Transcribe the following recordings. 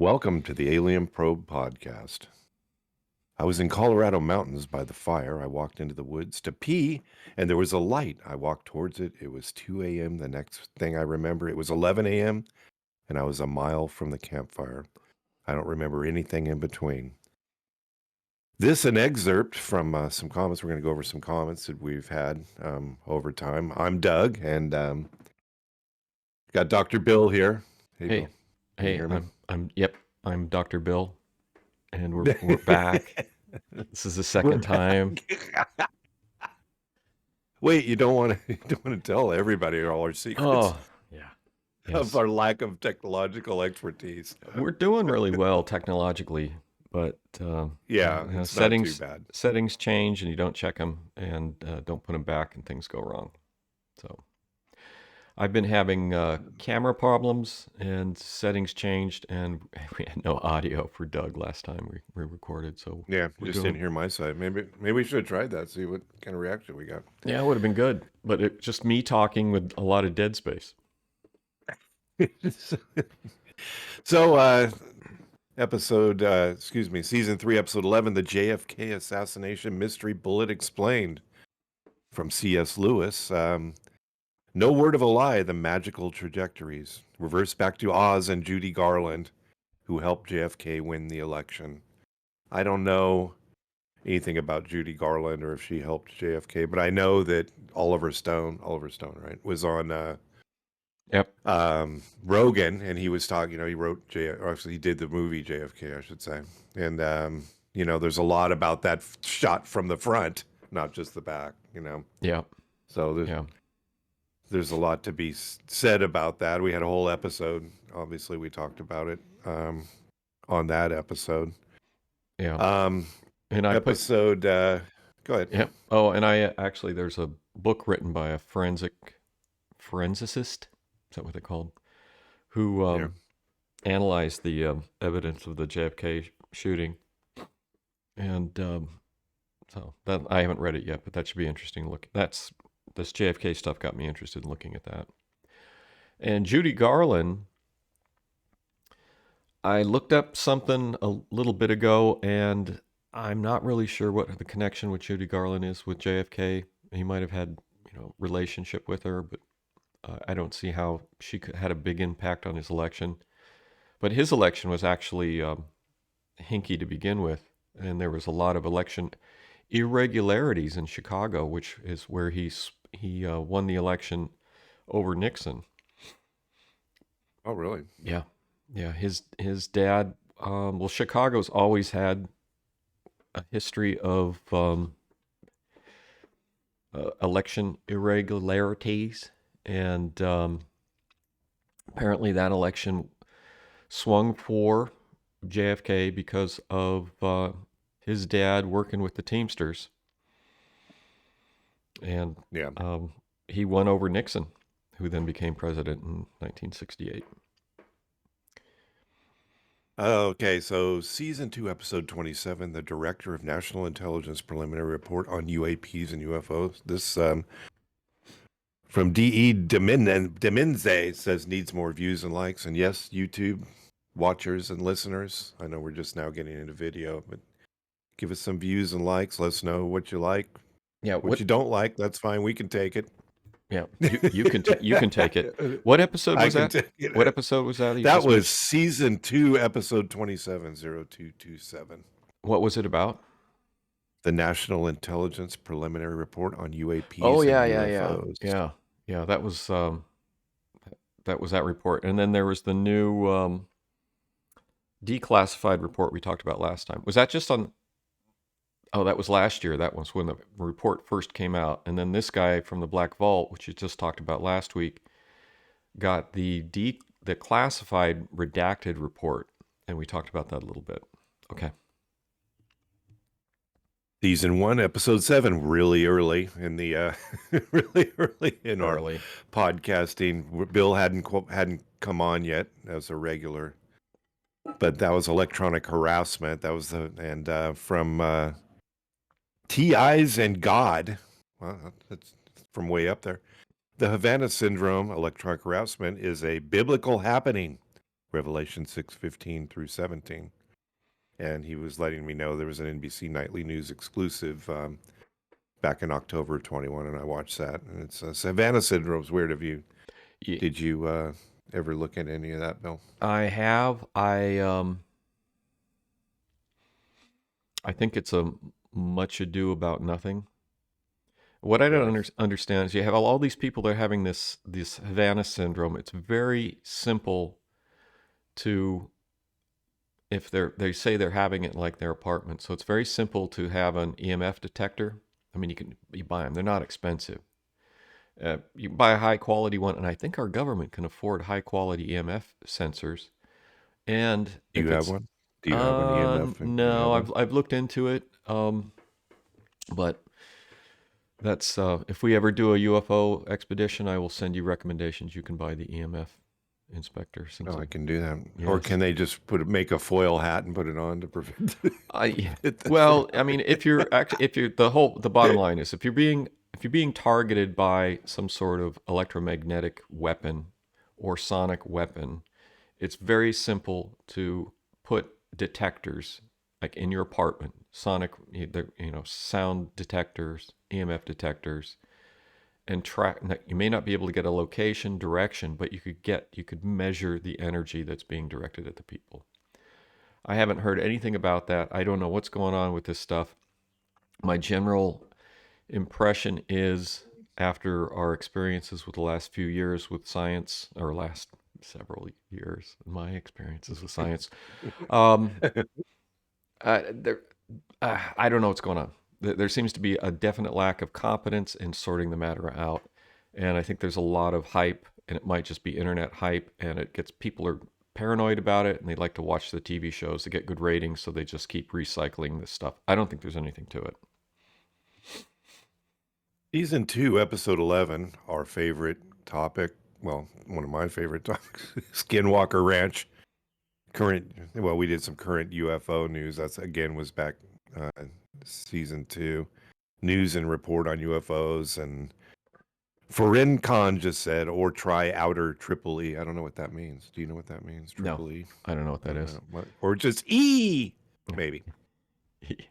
Welcome to the Alien Probe podcast. I was in Colorado mountains by the fire. I walked into the woods to pee, and there was a light. I walked towards it. It was 2 a.m. The next thing I remember, it was 11 a.m., and I was a mile from the campfire. I don't remember anything in between. This an excerpt from some comments. We're going to go over some comments that we've had over time. I'm Doug, and got Dr. Bill here. Hey, Bill. Can you Hey, hear me? I'm Dr. Bill, and we're back. This is the second time. Wait, you don't want to tell everybody all our secrets Oh, yeah. of Yes. our lack of technological expertise. We're doing really well technologically, but Yeah, you know, it's not too bad. settings change and you don't check them and don't put them back and things go wrong. So I've been having camera problems and settings changed, and we had no audio for Doug last time we recorded. So Yeah, we're just doing. didn't hear my side. Maybe we should have tried that. See what kind of reaction we got. Yeah, it would have been good, but it's just me talking with a lot of dead space. So, season 3, episode 11, the JFK assassination mystery bullet explained, from C.S. Lewis. No word of a lie, the magical trajectories. Reverse back to Oz and Judy Garland, who helped JFK win the election. I don't know anything about Judy Garland or if she helped JFK, but I know that Oliver Stone, right, was on Yep. Rogan, and he was talking. He wrote or actually he did the movie JFK, I should say, and there's a lot about that shot from the front, not just the back. Yeah. So there's a lot to be said about that. We had a whole episode. Obviously, we talked about it on that episode. Yeah. And I Episode. Go ahead. Yeah. Oh, and I actually there's a book written by a forensicist. Is that what they're called? Who analyzed the evidence of the JFK shooting, and so that I haven't read it yet, but that should be interesting to look. This JFK stuff got me interested in looking at that. And Judy Garland, I looked up something a little bit ago, and I'm not really sure what the connection with Judy Garland is with JFK. He might have had, relationship with her, but I don't see how she had a big impact on his election. But his election was actually hinky to begin with, and there was a lot of election irregularities in Chicago, which is where he won the election over Nixon. Oh, really? Yeah. Yeah, his dad. Chicago's always had a history of election irregularities, and apparently that election swung for JFK because of his dad working with the Teamsters, and he won over Nixon, who then became president in 1968. Okay, so season 2, episode 27, the Director of National Intelligence Preliminary Report on UAPs and UFOs. This from D.E. Deminze says needs more views and likes. And yes, YouTube watchers and listeners, I know we're just now getting into video, but give us some views and likes. Let us know what you like. Yeah, what you don't like, that's fine. We can take it. Yeah, you can take it. What episode was that? What episode was that? That was season 2, episode 27, 0227. What was it about? The National Intelligence Preliminary Report on UAPs. Oh yeah, and UFOs. Yeah. That was that report, and then there was the new declassified report we talked about last time. Was that just on? Oh, that was last year. That was when the report first came out. And then this guy from the Black Vault, which you just talked about last week, got the classified redacted report. And we talked about that a little bit. Okay. Season 1, episode 7, really early in the our podcasting. Bill hadn't come on yet as a regular, but that was electronic harassment. That was from TIs and God. Well, that's from way up there. The Havana Syndrome, electronic harassment, is a biblical happening Revelation 6:15 through 17. And he was letting me know there was an NBC Nightly News exclusive back in October 21, and I watched that. And it's Savannah Syndrome's weird of you. Yeah, Did you ever look at any of that, Bill? I have. I think it's a much ado about nothing. What I don't Really? understand is you have all these people that are having this Havana syndrome. It's very simple to, if they say they're having it in like their apartment. So it's very simple to have an EMF detector. I mean, you buy them. They're not expensive. You buy a high quality one, and I think our government can afford high quality EMF sensors. And Do if you have it's one? Do you have an EMF? Do you no, have one? I've looked into it. But that's if we ever do a UFO expedition, I will send you recommendations. You can buy the EMF inspector. Seems Oh, I like can do that. Or yes. can they just make a foil hat and put it on to prevent I it from well, I mean, if you're actually if you're the bottom line is if you're being targeted by some sort of electromagnetic weapon or sonic weapon, it's very simple to put detectors like in your apartment, sonic, sound detectors, EMF detectors, and track. You may not be able to get a location, direction, but you could measure the energy that's being directed at the people. I haven't heard anything about that. I don't know what's going on with this stuff. My general impression is, after our experiences with the last few years with science, or last several years, my experiences with science, um, there, I don't know what's going on. There seems to be a definite lack of competence in sorting the matter out, and I think there's a lot of hype, and it might just be internet hype, and it gets people are paranoid about it, and they like to watch the TV shows to get good ratings, so they just keep recycling this stuff. I don't think there's anything to it. Season 2, Episode 11, our favorite topic, well, one of my favorite topics, Skinwalker Ranch. We did some current UFO news. That's, again, was back uh, Season 2. News and report on UFOs. And Forencon just said, or try outer triple E. I don't know what that means. Do you know what that means? No, Triple E? I don't know what that is. Or just E, maybe.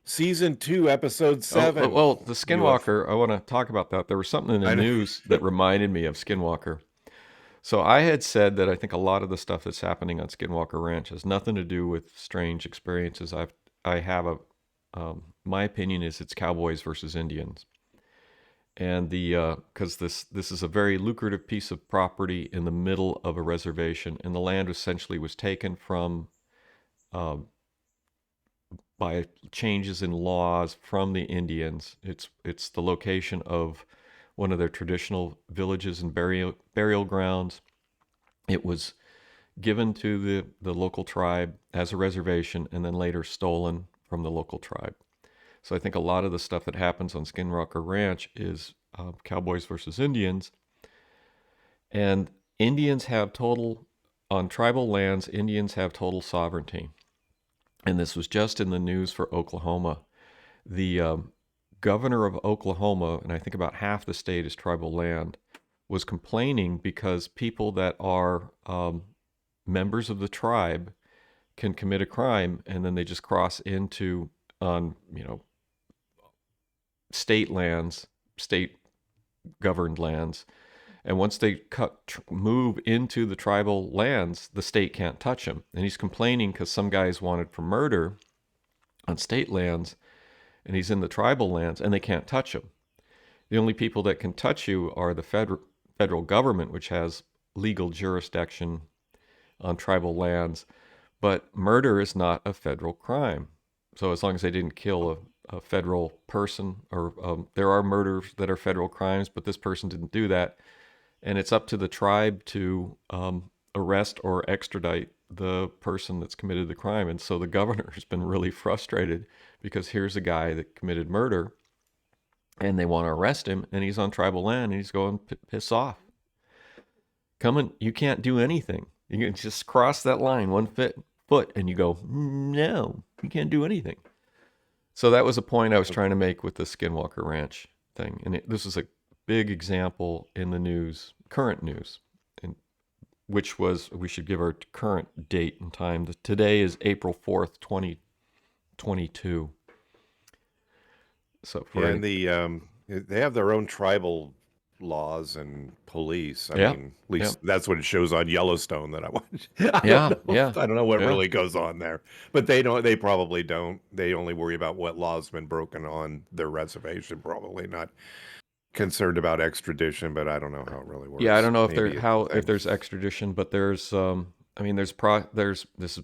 Season 2, Episode Oh, 7. well, the UFO. Skinwalker, I want to talk about that. There was something in the I know. news that reminded me of Skinwalker. So I had said that I think a lot of the stuff that's happening on Skinwalker Ranch has nothing to do with strange experiences. I have a my opinion is it's cowboys versus Indians, and the because this is a very lucrative piece of property in the middle of a reservation, and the land essentially was taken from uh, by changes in laws from the Indians. It's the location of one of their traditional villages and burial grounds. It was given to the local tribe as a reservation and then later stolen from the local tribe. So I think a lot of the stuff that happens on Skinwalker Ranch is cowboys versus Indians. And Indians have total, on tribal lands, Indians have total sovereignty. And this was just in the news for Oklahoma. The governor of Oklahoma, and I think about half the state is tribal land, was complaining because people that are members of the tribe can commit a crime and then they just cross into on state lands, state governed lands, and once they move into the tribal lands, the state can't touch them. And he's complaining because some guy's wanted for murder on state lands, and he's in the tribal lands, and they can't touch him. The only people that can touch you are the federal government, which has legal jurisdiction on tribal lands. But murder is not a federal crime. So as long as they didn't kill a federal person, or there are murders that are federal crimes, but this person didn't do that. And it's up to the tribe to arrest or extradite the person that's committed the crime. And so the governor has been really frustrated because here's a guy that committed murder and they want to arrest him, and he's on tribal land, and he's going piss off. You can't do anything. You can just cross that line 1 foot, and you go, no, you can't do anything. So that was a point I was trying to make with the Skinwalker Ranch thing, and this is a big example in the news, current news, and which was, we should give our current date and time. Today is April 4th, 2022. So for Yeah, any, and they have their own tribal laws and police. I yeah, mean, at yeah, least that's what it shows on Yellowstone that I watch. yeah, yeah, I don't know what yeah. really goes on there, but they probably don't. They only worry about what law's been broken on their reservation, probably not concerned about extradition, but I don't know how it really Yeah, I works. don't know Maybe it's a if thing. there's extradition, but there's I mean there's this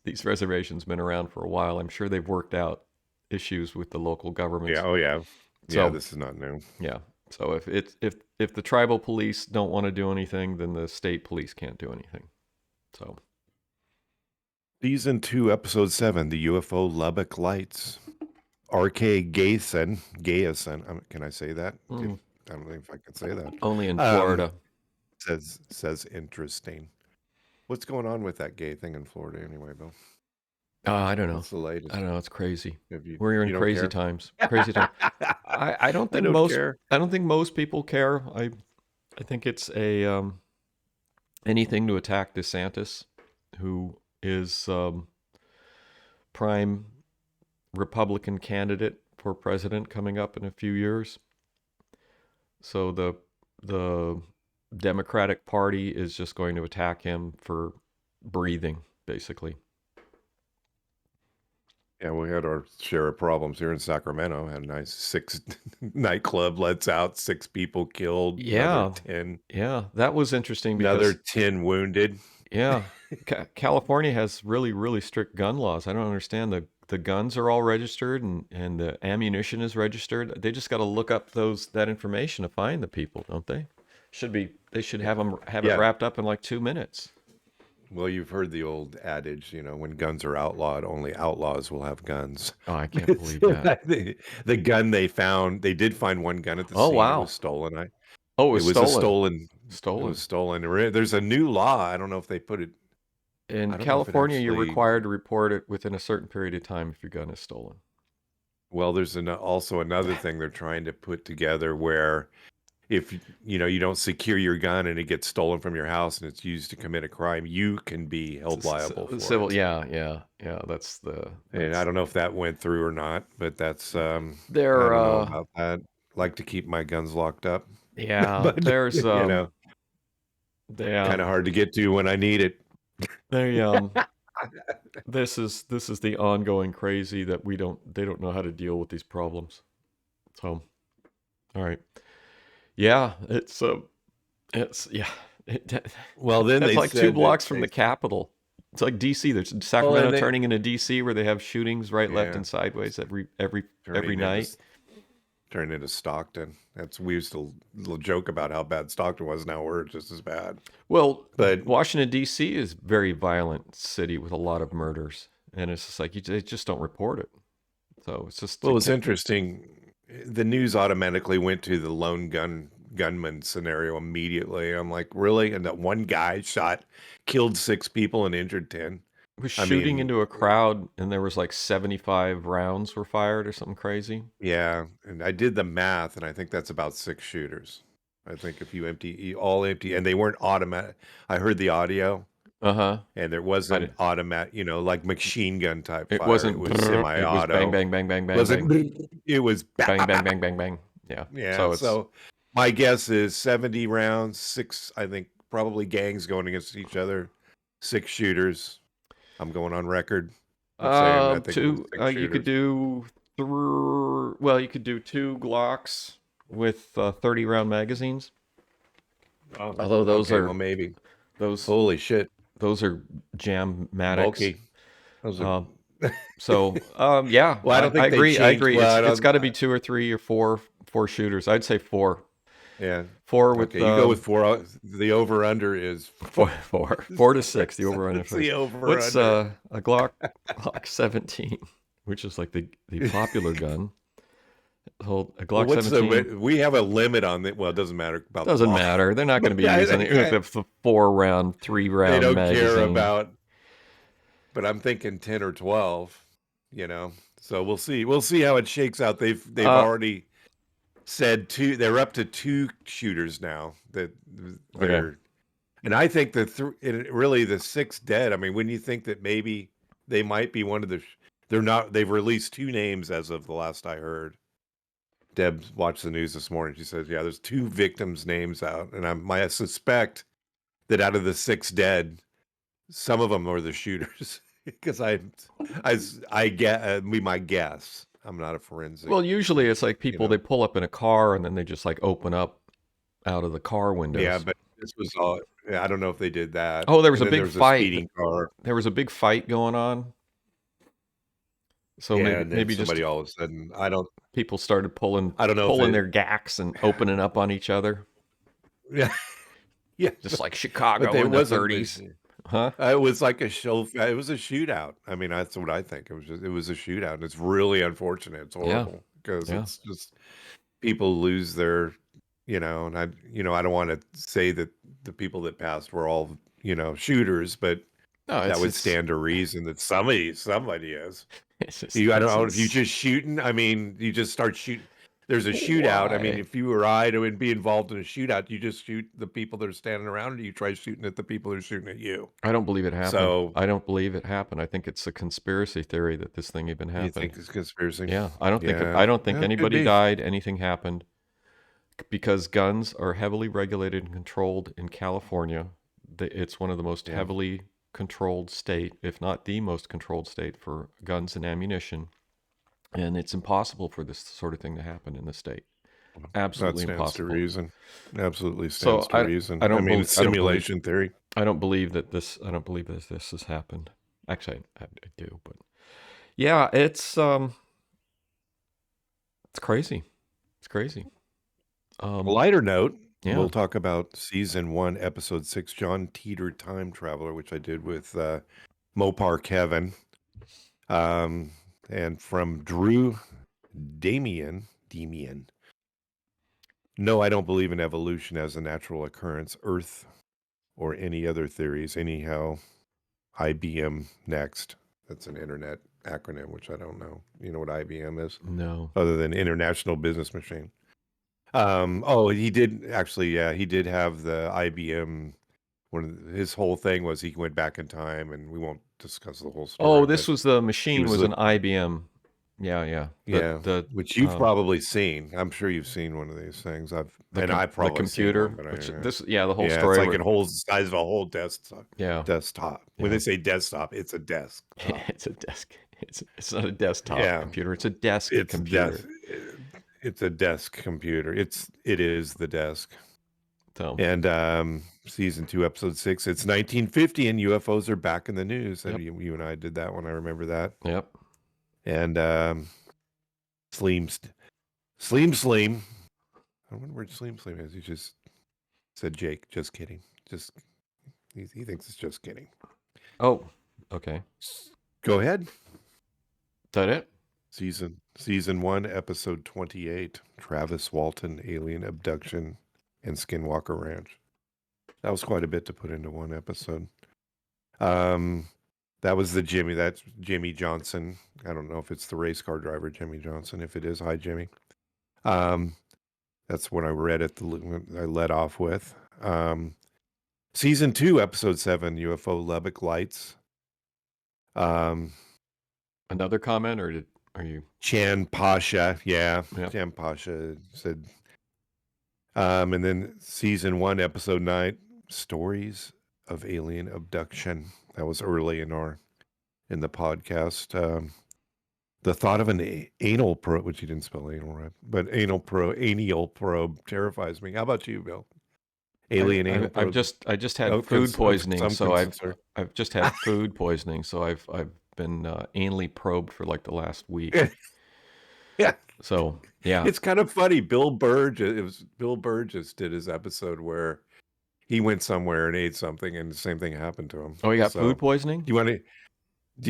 these reservations been around for a while. I'm sure they've worked out issues with the local Yeah, governments. oh yeah. Yeah, So, this is not new. yeah. So if the tribal police don't want to do anything, then the state police can't do anything. So, Season 2, Episode 7, the UFO Lubbock Lights. R.K. Gayeson, can I say that? mm, I don't think if I can say that. only in Um, Florida. says interesting. What's going on with that gay thing in Florida anyway, Bill? I don't know. What's the latest? I don't know. It's crazy. Have you We're in you don't crazy care? times. Crazy times. I don't I think don't care. most people care. I think it's a anything to attack DeSantis, who is prime Republican candidate for president coming up in a few years. So the Democratic Party is just going to attack him for breathing, basically. Yeah, we had our share of problems here in Sacramento. Had a nice 6 nightclub lets out, 6 people killed, Yeah, yeah, that was interesting another because 10 wounded. yeah, California has really strict gun laws. I don't understand the guns are all registered and the ammunition is registered. They just got to look up that information to find the people, don't they? They should have it Yeah. wrapped up in like 2 minutes. Well, you've heard the old adage, when guns are outlawed, only outlaws will have guns. Oh, I can't believe that. The gun they found, they did find one gun at the Oh, scene. It wow. was stolen. Oh, it It was was a stolen. It Stolen. was stolen. There's a new law. I don't know if they put it. In I don't know if it California, you're actually. required to report it within a certain period of time if your gun is stolen. Well, there's also another thing they're trying to put together where if you don't secure your gun and it gets stolen from your house and it's used to commit a crime, you can be held liable for Civil, it. yeah. And I don't know if that went through or not, but that's I They're don't know about that. Like to keep my guns locked up, yeah. but There's kind yeah. of hard to get to when I need it. They this is the ongoing crazy that they don't know how to deal with these problems. So, all right. Yeah, it's yeah. Well, then That's they like 2 said that blocks from the Capitol. It's like DC. There's well, Sacramento and they turning into DC, where they have shootings right, left, yeah, and sideways every turning night. into turned into Stockton. We used to joke about how bad Stockton was. Now we're just as bad. Well, But Washington D.C. is a very violent city with a lot of murders, and it's just like they just don't report it. So it's just well, it's interesting. The news automatically went to the lone gunman scenario immediately. I'm like, really? And that one guy killed 6 people and injured 10. was I shooting mean, into a crowd, and there was like 75 rounds were fired or something crazy. yeah. And I did the math, and I think that's about 6 shooters. I think if you all empty, and they weren't automatic. I heard the audio. And there wasn't automatic, like machine gun type It fire. wasn't. It was semi-auto. It was bang bang bang bang bang Wasn't bang. it was Bang bang bang bang bang. Yeah. Yeah. So my guess is 70 rounds, 6. I think probably gangs going against each other, 6 shooters. I'm going on record. Saying I think two. You could do you could do 2 Glocks with 30-round magazines. Although those are maybe those. Holy shit. Those are jam-matics. Bulky. Those are. Yeah. Well, I don't think I agree. they I agree. Well, it's got to be 2 or 3 or 4 shooters. I'd say 4. Yeah. 4 with. Okay, you go with 4. The over under is 4 to 6. The over under. The over What's under. A Glock 17, which is like the popular gun. Hold a Glock 17. We have a limit on it. Well, it doesn't matter about. Doesn't matter. They're not going to be using it. The 4-round, 3-round. They don't magazine. care about. But I'm thinking 10 or 12. So we'll see. We'll see how it shakes out. They've already said they're up to 2 shooters now that Okay. they're, and I think really the 6 dead. I mean, when you think that maybe they might be one of the, they're not. They've released 2 names as of the last I heard. Deb watched the news this morning. She says, "Yeah, there's 2 victims' names out," and I suspect that out of the 6 dead, some of them are the shooters because I get my guess. I'm not a forensic. Well, usually it's like people, know. they pull up in a car and then they just like open up out of the car windows. Yeah, but this was all. I don't know if they did that. Oh, there was And a then big a fight. speeding car. There was a big fight going on. So Yeah, and then maybe just somebody all of a sudden, people started pulling I don't know if their gacks and opening up on each other, yeah, yeah, just like but Chicago they in the wasn't. 30s. Huh? It was like a show. It was a shootout. I mean, that's what I think. It was a shootout, and it's really unfortunate. It's Yeah. horrible because Yeah. it's just people lose their, and I don't want to say that the people that passed were all, shooters, but No, that would stand to reason that somebody is. it's just, I don't know if you just shooting. I mean, you just start shooting. There's a shootout. I mean, Why? if you or I would be involved in a shootout, you just shoot the people that are standing around, or you try shooting at the people that are shooting at you. I don't believe it happened. So I don't believe it happened. I think it's a conspiracy theory that this thing even you happened. think it's conspiracy? Yeah, I don't think Yeah, it could anybody be. died, anything happened, because guns are heavily regulated and controlled in California. It's one of the most Yeah. heavily controlled state, if not the most controlled state for guns and ammunition. And it's impossible for this sort of thing to happen in the state. Absolutely That stands impossible. to reason. Absolutely stands to reason. I don't mean, it's simulation theory. I don't believe that this has happened. Actually, I do, but yeah, it's crazy. It's crazy. Lighter note, Yeah. we'll talk about season 1, episode 6, John Teeter Time Traveler, which I did with Mopar Kevin. And from Drew Demian. No, I don't believe in evolution as a natural occurrence, Earth, or any other theories. Anyhow, IBM next. That's an internet acronym, which I don't know. You know what IBM is? No. Other than International Business Machine. He did actually. Yeah, he did have the IBM. His whole thing was he went back in time, and we won't discuss the whole story. Oh, this was the machine was an IBM. Yeah. Which you've probably seen. I'm sure you've seen one of these things. I probably the computer. Seen one, The whole story. It's like it holds the size of a whole desktop. Yeah. Desktop. When they say desktop, it's a desk. It's a desk. It's not a desktop computer. It's a desk computer. It's a desk computer. It is the desk. So. And season 2, episode 6. It's 1950, and UFOs are back in the news. Yep. You and I did that one. I remember that. Yep. And Sleem. I wonder where Sleem is. He just said, "Jake, just kidding." He thinks it's just kidding. Oh, okay. Go ahead. Is that it? Season 1, episode 28. Travis Walton, alien abduction, and Skinwalker Ranch. That was quite a bit to put into one episode. That was that's Jimmy Johnson. I don't know if it's the race car driver, Jimmy Johnson. If it is, hi, Jimmy. That's what I read I led off with. Season 2, episode 7, UFO Lubbock Lights. Another comment, or are you? Chan Pasha, yeah. Chan Pasha said. And then season 1, episode 9, Stories of Alien Abduction. That was early in the podcast. The thought of an anal probe, which you didn't spell anal right, but anal probe terrifies me. How about you, Bill? Alien anal probe. I just had food poisoning, so I've just had food poisoning, so I've been anally probed for like the last week. Yeah. So yeah, it's kind of funny. Bill Burgess did his episode where he went somewhere and ate something, and the same thing happened to him. Oh, he got food poisoning? Do you want to?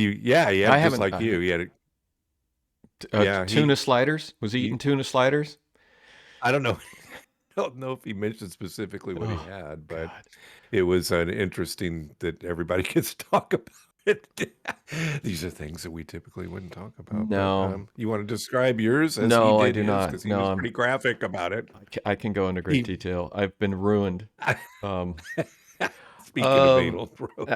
Yeah, I just like you. He had tuna sliders. Was he eating tuna sliders? I don't know. I don't know if he mentioned specifically what he had, but it was interesting that everybody gets to talk about These are things that we typically wouldn't talk about. But No, you want to describe yours as he no, I did do his? not. Because he No, was pretty graphic about it. I can go into great He, detail. I've been ruined. Um, speaking of anal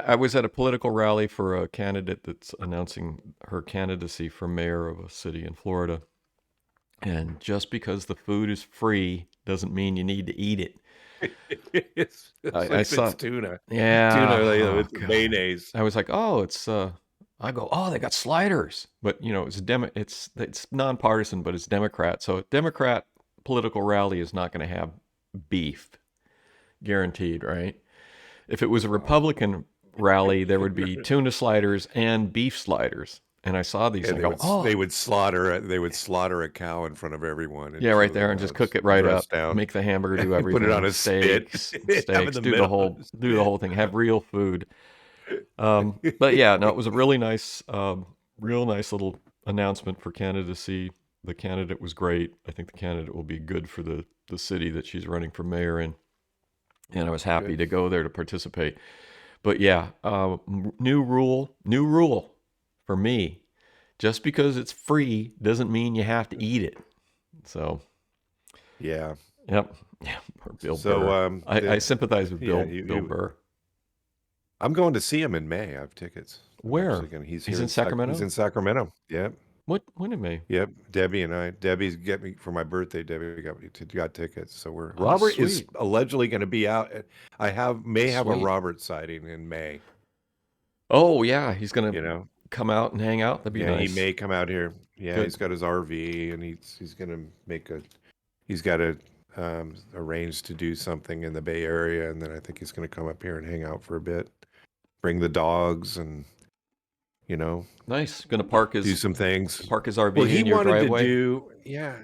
I was at a political rally for a candidate that's announcing her candidacy for mayor of a city in Florida. And just because the food is free doesn't mean you need to eat it. it's I like saw, it's tuna, yeah, with oh God. mayonnaise. I was like, oh, I go, oh, they got sliders. But, it's nonpartisan, but it's Democrat. So a Democrat political rally is not going to have beef, guaranteed, right? If it was a Wow. Republican rally, there would be tuna sliders and beef sliders. And I saw these And and I go, oh, they would slaughter a cow in front of everyone and yeah, right show there, the and just cook it right dress up. down Make the hamburger do and put it on everything. a spit, have in Steaks, the middle of the do the spit. whole thing. Have real food. But yeah, no, it was a really nice, real nice little announcement for candidacy. The candidate was great. I think the candidate will be good for the city that she's running for mayor in. And I was happy Good. to go there to participate. But yeah, new rule for me. Just because it's free doesn't mean you have to eat it. So, Yeah. yep. Yeah, poor Bill So Burr. I sympathize with yeah, Bill Burr. I'm going to see him in May. I have tickets. I'm Where? actually going. He's He's here in He's Sacramento? in Sacramento. Yep. When in May? Yep. Debbie's get me for my birthday. Debbie got tickets. So Oh, Robert is sweet. allegedly going to be out. May have a Sweet. Robert sighting in May. Oh, yeah, he's going You to know. come out and hang out. That'd be Yeah, he nice. may come out here. Yeah, Good. he's got his RV and he's gonna he's got to arrange to do something in the Bay Area, and then I think he's gonna come up here and hang out for a bit, bring the dogs, and you know, Nice. Going to do some things. park his Well, RV he in your wanted to driveway. do, yeah.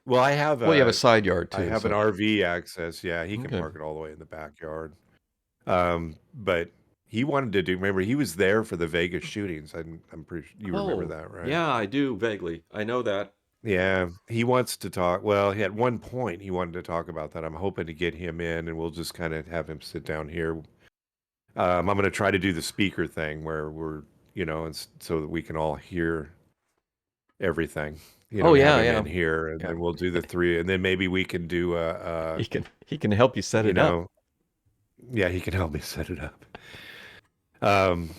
Well, Well, you have a side yard I too, have an so RV access. Yeah, he can okay. park it all the way in the backyard. But he wanted to do. Remember, he was there for the Vegas shootings. I'm pretty. You remember Oh, that, right? yeah, I do vaguely. I know that. Yeah, he wants to talk. Well, at one point he wanted to talk about that. I'm hoping to get him in, and we'll just kind of have him sit down here. I'm going to try to do the speaker thing where we're, so that we can all hear everything. Oh, Have yeah, him yeah. in here, and Yeah. then we'll do the three, and then maybe we can do He can help you set you it up. know, yeah, he can help me set it up. Um,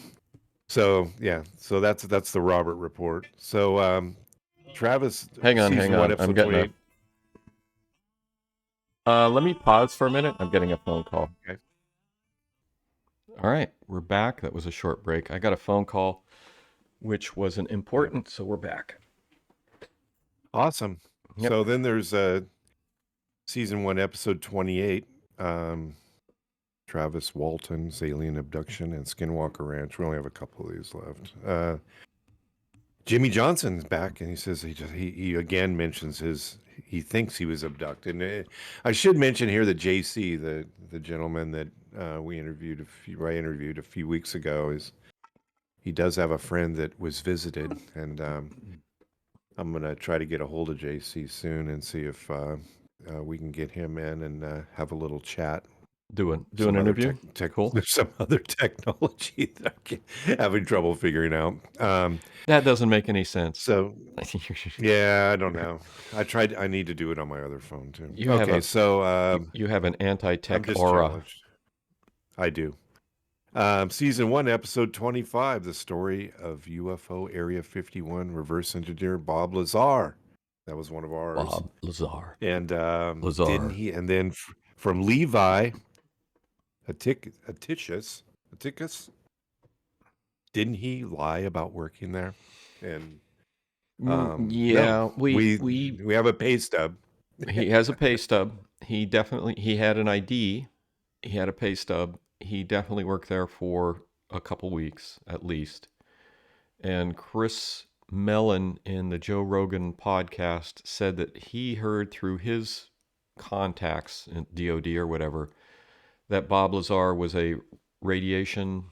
so yeah, so that's the Robert report. So Travis, Hang on. season 1, I'm episode getting 28. let me pause for a minute. I'm getting a phone call. Okay. All right, we're back. That was a short break. I got a phone call, which wasn't important, so we're back. Awesome. Yep. So then there's season 1, episode 28. Travis Walton's alien abduction and Skinwalker Ranch. We only have a couple of these left. Jimmy Johnson's back, and he says he again mentions he thinks he was abducted. And I should mention here that JC, the gentleman that I interviewed a few weeks ago, he does have a friend that was visited, and I'm gonna try to get a hold of JC soon and see if we can get him in and have a little chat. Do an interview. Cool. There's some other technology that I'm having trouble figuring out. That doesn't make any sense. So yeah, I don't know. I need to do it on my other phone too. You have an anti-tech I'm just aura. challenged. I do. Season 1, episode 25, the story of UFO Area 51 reverse engineer Bob Lazar. That was one of ours. Bob Lazar. And Lazar. didn't he? And then from Levi Atticus, didn't he lie about working there? And yeah, no, we have a pay stub. He has a pay stub. He had an ID. He had a pay stub. He definitely worked there for a couple weeks at least. And Chris Mellon in the Joe Rogan podcast said that he heard through his contacts in DOD or whatever that Bob Lazar was a radiation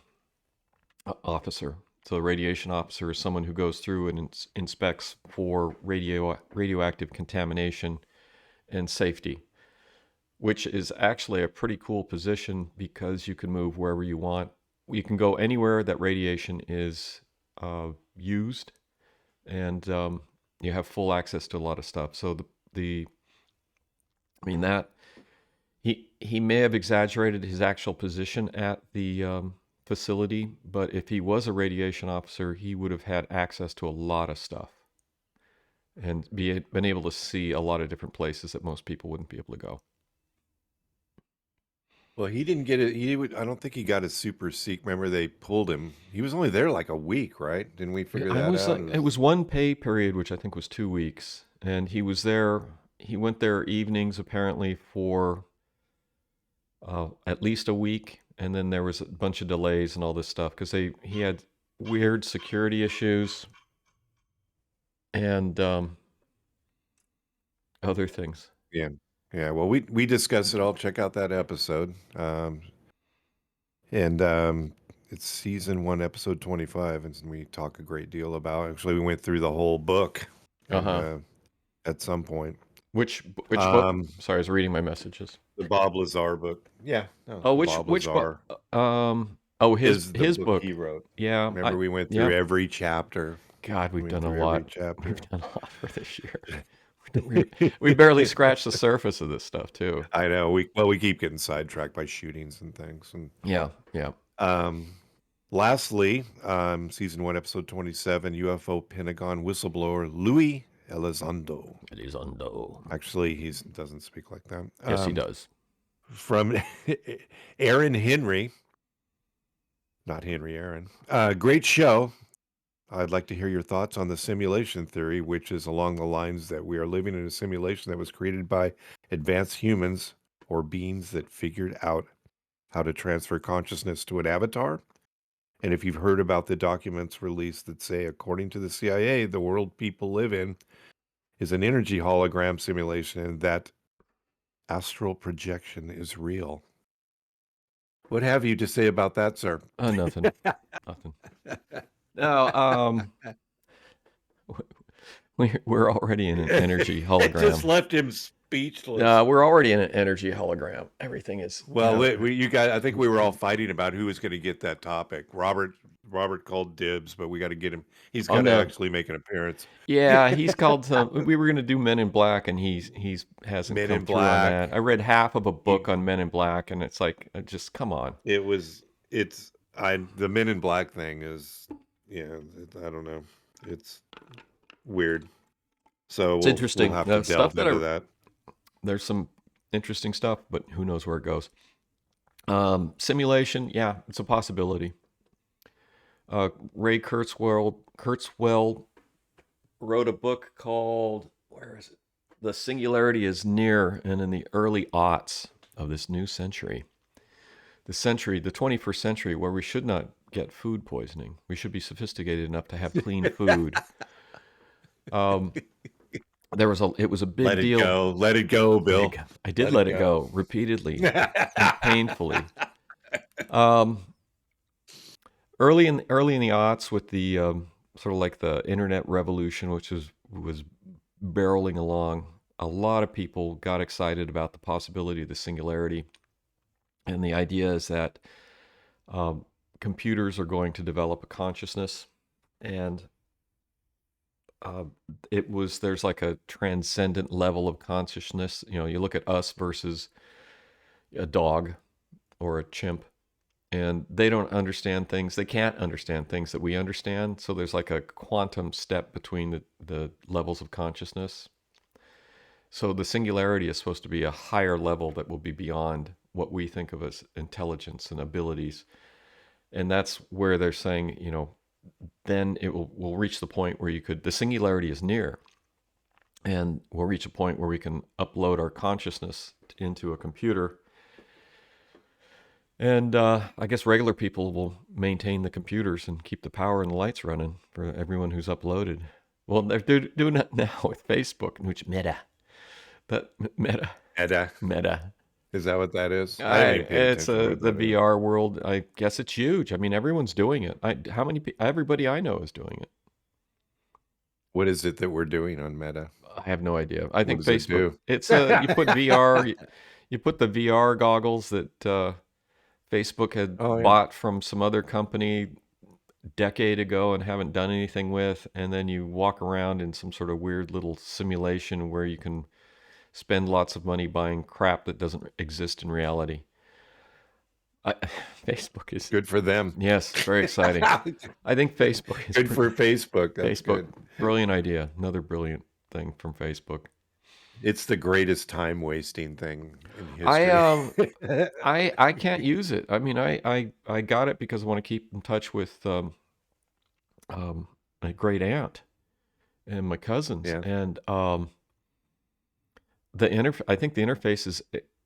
officer. So a radiation officer is someone who goes through and inspects for radioactive contamination and safety, which is actually a pretty cool position because you can move wherever you want you can go anywhere that radiation is used, and you have full access to a lot of stuff. So I mean that he may have exaggerated his actual position at the facility, but if he was a radiation officer, he would have had access to a lot of stuff and been able to see a lot of different places that most people wouldn't be able to go. Well, he didn't get it. I don't think he got his super seek. Remember, they pulled him. He was only there like a week, right? Didn't we figure I that was out? like, it was one pay period, which I think was 2 weeks, and he was there. He went there evenings apparently for at least a week, and then there was a bunch of delays and all this stuff because he had weird security issues and other things. Yeah. Yeah. Well, we discussed it all. Check out that episode. And it's season 1, episode 25, and we talk a great deal about. Actually, we went through the whole book, and at some point. Which book? Sorry, I was reading my messages. The Bob Lazar book. Yeah. No, Oh, Bob which Lazar book? His book he wrote. Yeah, Remember, we went through every chapter. God, we've done a every lot. chapter. We've done a lot for this year. We barely scratched the surface of this stuff too. I know. We keep getting sidetracked by shootings and things. And yeah. Lastly, season 1, episode 27, UFO Pentagon whistleblower Louis Elizondo. Actually, he doesn't speak like that. Yes, he does. From Aaron Henry. Not Henry Aaron. Great show. I'd like to hear your thoughts on the simulation theory, which is along the lines that we are living in a simulation that was created by advanced humans or beings that figured out how to transfer consciousness to an avatar. And if you've heard about the documents released that say, according to the CIA, the world people live in is an energy hologram simulation, and that astral projection is real. What have you to say about that, sir? Nothing. Nothing. No, we're already in an energy hologram. It just left him speechless. We're already in an energy hologram. Everything is. Well, you guys, I think we were all fighting about who was going to get that topic. Robert called dibs, but we got to get him. He's got to actually make an appearance. Yeah, he's called some. We were going to do Men in Black, and he hasn't Men come in through on Black. that. I read half of a book on Men in Black, and it's like, just come on. The Men in Black thing is, I don't know. It's weird. So it's interesting. We'll have to delve into that. There's some interesting stuff, but who knows where it goes. Simulation, yeah, it's a possibility. Ray Kurzweil wrote a book called, where is it? The Singularity is Near, and in the early aughts of this new century. The 21st century, where we should not get food poisoning. We should be sophisticated enough to have clean food. It was a big deal. Let it go, Bill. I did let it go repeatedly and painfully. Early in the aughts, with the sort of like the internet revolution, which was barreling along, a lot of people got excited about the possibility of the singularity, and the idea is that computers are going to develop a consciousness, and there's like a transcendent level of consciousness. You look at us versus a dog or a chimp, and they don't understand things. They can't understand things that we understand. So there's like a quantum step between the levels of consciousness. So the singularity is supposed to be a higher level that will be beyond what we think of as intelligence and abilities. And that's where they're saying, then it will reach the point where the singularity is near, and we'll reach a point where we can upload our consciousness into a computer. And I guess regular people will maintain the computers and keep the power and the lights running for everyone who's uploaded. Well, they're doing it now with Facebook, which Meta. Is that what that is? It's the VR world. I guess it's huge. I mean, everyone's doing it. Everybody I know is doing it. What is it that we're doing on Meta? I have no idea. I think Facebook. It's you put VR. You put the VR goggles that Facebook had Oh yeah. bought from some other company decade ago and haven't done anything with, and then you walk around in some sort of weird little simulation where you can spend lots of money buying crap that doesn't exist in reality. I, Facebook is, Good for them. yes, very exciting. I think Facebook is Good for Facebook. That's Facebook, good. brilliant idea. Another brilliant thing from Facebook. It's the greatest time wasting thing in I history. I can't use it. I mean, I got it because I want to keep in touch with um, my great aunt and my cousins, Yeah. and I think the interface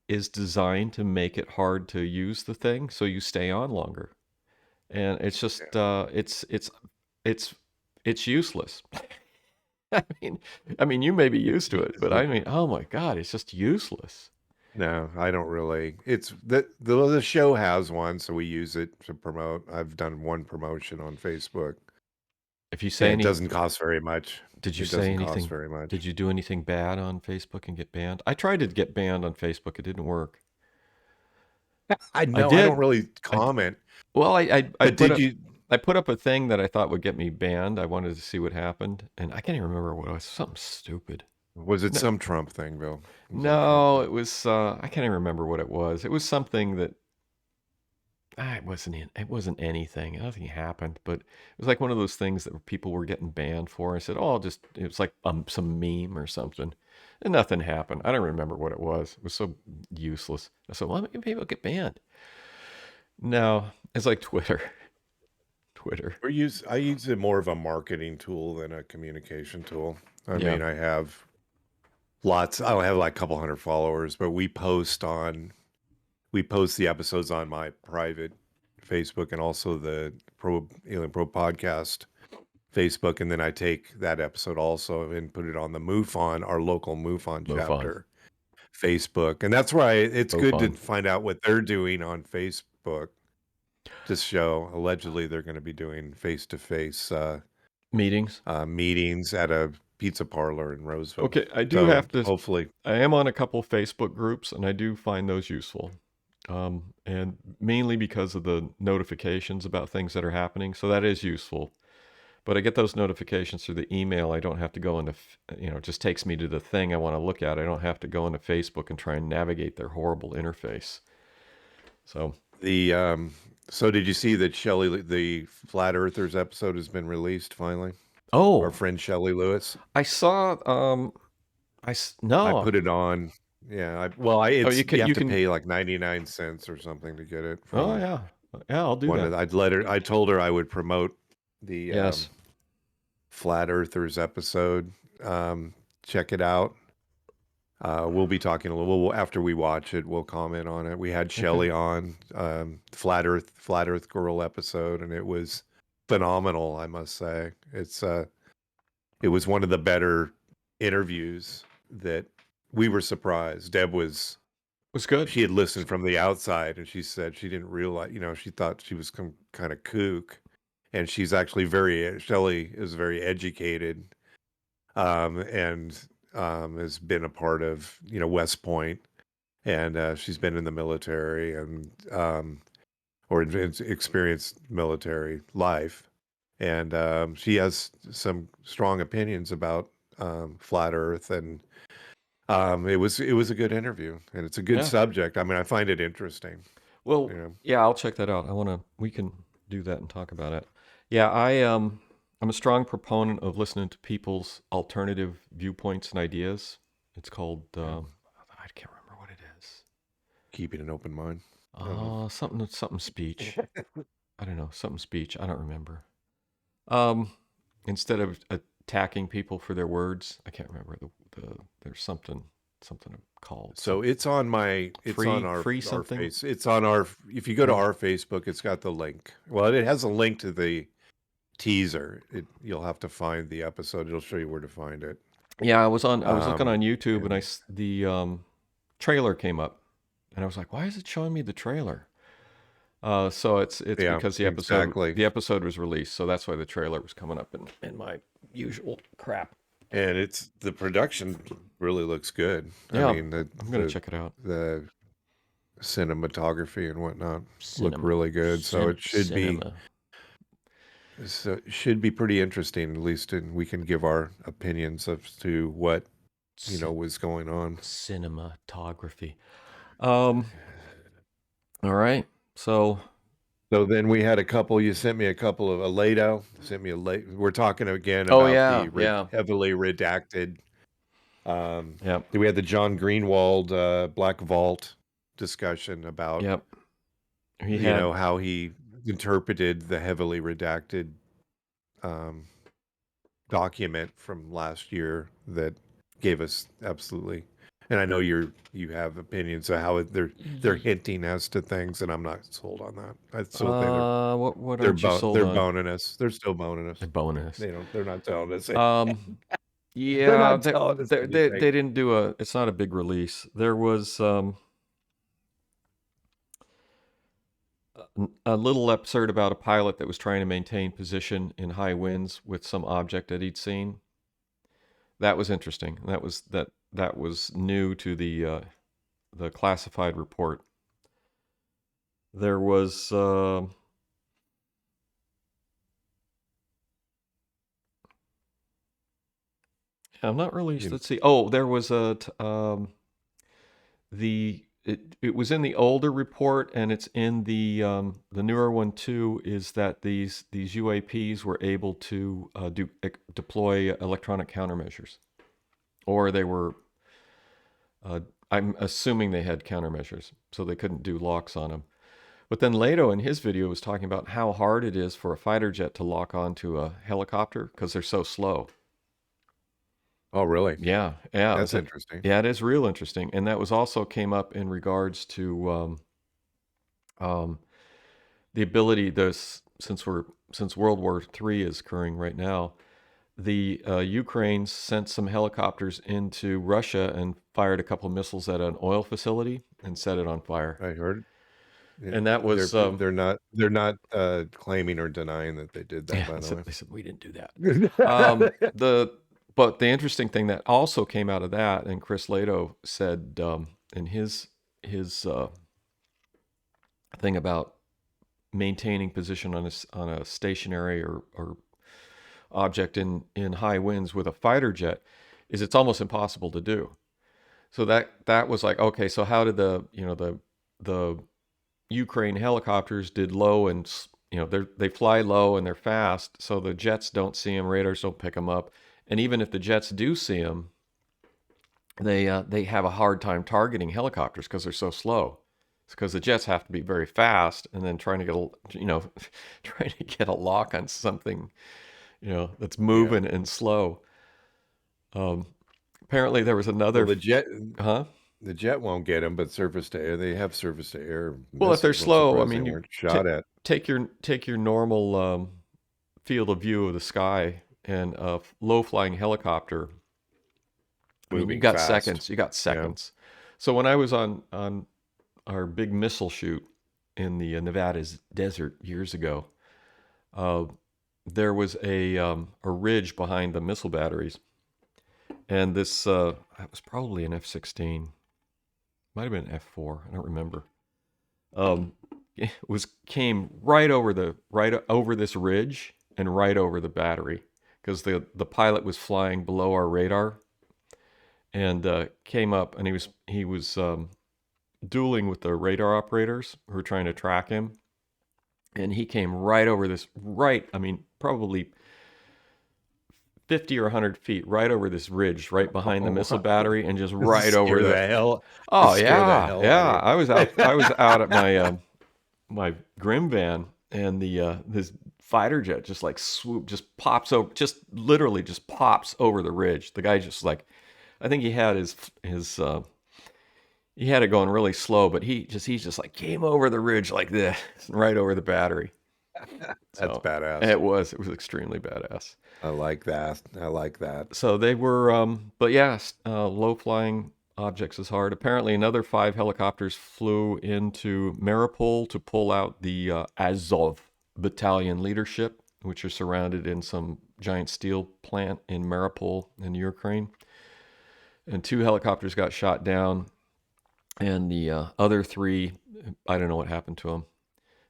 is designed to make it hard to use the thing, so you stay on longer. And it's just Yeah. it's it's useless. I I mean, you may be used to it, but I mean, oh my God, it's just useless. No, I don't really. It's the show has one, so we use it to promote. I've done one promotion on Facebook, If you and say it any, doesn't cost very much. did you It say doesn't cost anything? very Did much. you do anything bad on Facebook and get banned? I tried to get banned on Facebook. It didn't work. I I know I don't did. really I comment, well, I but put did up you? I put up a thing that I thought would get me banned. I wanted to see what happened, and I can't even remember what it was. Something stupid. Was it No, some Trump thing, Bill? Was it a Trump no, thing? it was. I can't even remember what it was. It was something that it wasn't anything. Nothing happened, but it was like one of those things that people were getting banned for. I said, "Oh, I'll just." It was like some meme or something, and nothing happened. I don't remember what it was. It was so useless. I said, "Well, maybe I'll get banned." No, it's like Twitter. Twitter. I use it more of a marketing tool than a communication tool. I Yeah, mean, I have lots. I have like a couple hundred followers, but we post the episodes on my private Facebook and also the Alien Pro podcast Facebook, and then I take that episode also and put it on the MUFON, our local MUFON move on. chapter Facebook, and that's where it's Move good to on. find out what they're doing on Facebook to show. Allegedly, they're going to be doing face-to-face Meetings. meetings at a pizza parlor in Roseville. Okay, I do So have to. hopefully, I am on a couple Facebook groups, and I do find those useful. And mainly because of the notifications about things that are happening. So that is useful. But I get those notifications through the email. I don't have to go into, it just takes me to the thing I want to look at. I don't have to go into Facebook and try and navigate their horrible interface. So, the so did you see that the Flat Earthers episode has been released finally? Our oh, friend Shelley Lewis. I saw, I no. put it on. Yeah, Oh, you have you to can, pay like 99 cents or something to get it oh, from yeah. Yeah, I'll do one that. of I told her I would promote the Yes. Flat Earthers episode. Check it out. We'll be talking a little after we watch it. We'll comment on it. We had Okay. Shelley on Flat Earth Girl episode, and it was phenomenal. I must say, it was one of the better interviews that we were surprised. Deb was Was good. she had listened from the outside, and she said she didn't realize, she thought she was some kind of kook, and she's actually Shelley is very educated, and has been a part of West Point, and she's been in the military and or experienced military life, and she has some strong opinions about flat Earth, and it was a good interview, and it's a good Yeah. subject. I mean, I find it interesting. Well, You know, yeah, I'll check that out. We can do that and talk about it. Yeah, I'm a strong proponent of listening to people's alternative viewpoints and ideas. It's called yeah. I can't remember what it is. Keeping an open mind. I don't know. Something speech. I don't know, something speech. I don't remember. Um, Instead of attacking people for their words, I can't remember there's something called So it's on free our something. face. It's on our if you go to our Facebook, it's got the link. Well, it has a link to the teaser. You'll have to find the episode. It'll show you where to find it. Yeah, I was looking on YouTube, and And the trailer came up, and I was like, why is it showing me the trailer? So it's yeah, because exactly. the episode was released, so that's why the trailer was coming up in my usual crap. And the production really looks good. I Yeah, mean, I'm gonna check it out. the cinematography and whatnot look Cinema. really good. So it should be Cinema. pretty interesting. At least we can give our opinions as to what was going on. Cinematography. All right. So then we had a couple. You sent me a couple of a Lehto. Sent me a late. We're talking again Oh about yeah, the yeah. heavily redacted. Yep. We had the John Greenwald Black Vault discussion about Yep. He had how he interpreted the heavily redacted document from last year that gave us absolutely. And I know you have opinions of how they're hinting as to things, and I'm not sold on that. I still think what aren't you sold they're on? boning us. They're still boning us. The bonus. They're not telling us. They're Yeah, not telling us they anything. didn't do it's not a big release. There was a little absurd about a pilot that was trying to maintain position in high winds with some object that he'd seen. That was interesting. That was new to the classified report. There was I'm not really. Let's see. Oh, there was it was in the older report, and it's in the newer one too. Is that these UAPs were able to deploy electronic countermeasures, or they were. I'm assuming they had countermeasures, so they couldn't do locks on them. But then Lehto in his video was talking about how hard it is for a fighter jet to lock onto a helicopter because they're so slow. Oh, really? Yeah. That's interesting. Yeah, it is real interesting, and that was also came up in regards to the ability. Since World War III is occurring right now, the Ukraine sent some helicopters into Russia and fired a couple of missiles at an oil facility and set it on fire. I heard. And that was they're not claiming or denying that they did that. yeah, By the way, they said we didn't do that. But the interesting thing that also came out of that, and Chris Lehto said in his thing about maintaining position on a stationary or object in high winds with a fighter jet, is it's almost impossible to do. So that was like, okay, so how did the Ukraine helicopters did low and they fly low and they're fast, so the jets don't see them, radars don't pick them up, and even if the jets do see them, they have a hard time targeting helicopters because they're so slow. It's because the jets have to be very fast, and then trying to get trying to get a lock on something that's moving and slow. Apparently there was another the jet. Huh? The jet won't get them, but surface to air, they have surface to air. Well, if they're slow, I mean, they weren't shot at. Take your normal field of view of the sky and a low flying helicopter. I mean, you got fast. seconds. You got seconds. Yeah. So when I was on our big missile shoot in the Nevada's desert years ago, there was a ridge behind the missile batteries, and this it was probably an F-16. Might have been an F4. I don't remember. It came right over this ridge and right over the battery because the pilot was flying below our radar and came up, and he was dueling with the radar operators who were trying to track him, and he came right over this probably 50 or 100 feet right over this ridge right behind the missile battery, and just right over the hell. Oh yeah, yeah. I was out at my my Grim van, and this fighter jet just like pops over, just literally just pops over the ridge. The guy just like, I think he had his he had it going really slow, but he just like came over the ridge like this, right over the battery. That's badass. It was extremely badass. I like that. So they were, but yes, low flying objects is hard. Apparently, another 5 helicopters flew into Mariupol to pull out the Azov battalion leadership, which are surrounded in some giant steel plant in Mariupol in Ukraine. And 2 helicopters got shot down. And the other three, I don't know what happened to them.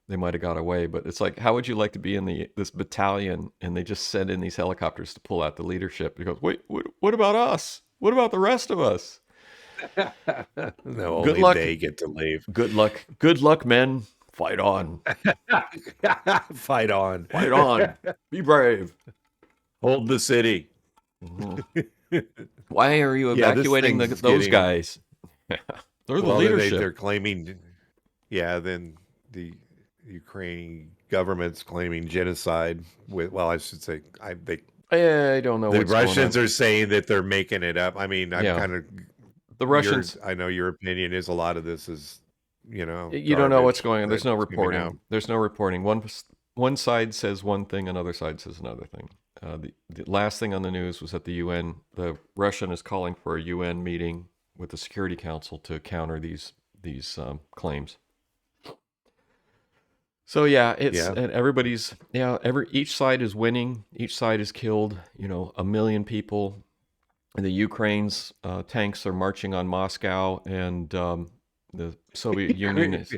They might have got away, but it's like, how would you like to be in this battalion and they just send in these helicopters to pull out the leadership? He goes, wait, what about us? What about the rest of us? No, Good only luck. they get to leave. Good luck. Good luck, men. Fight on. Fight on. Fight on. Be brave. Hold the city. Why are you Yeah, this evacuating thing's those getting. guys? They're the Well, leadership. they're claiming. Yeah, then the Ukrainian government's claiming genocide. Well, I should say, I don't know. the What's Russians going on. are saying that they're making it up. I mean, I'm kind of. The Russians. I know your opinion is a lot of this is, You garbage don't know what's going on. There's no that's coming out. reporting. There's no reporting. One side says one thing, another side says another thing. The last thing on the news was that the UN, the Russian is calling for a UN meeting with the Security Council to counter these claims. So yeah, and everybody's each side is winning. Each side has killed 1 million people. And the Ukraine's tanks are marching on Moscow, and the Soviet Union is.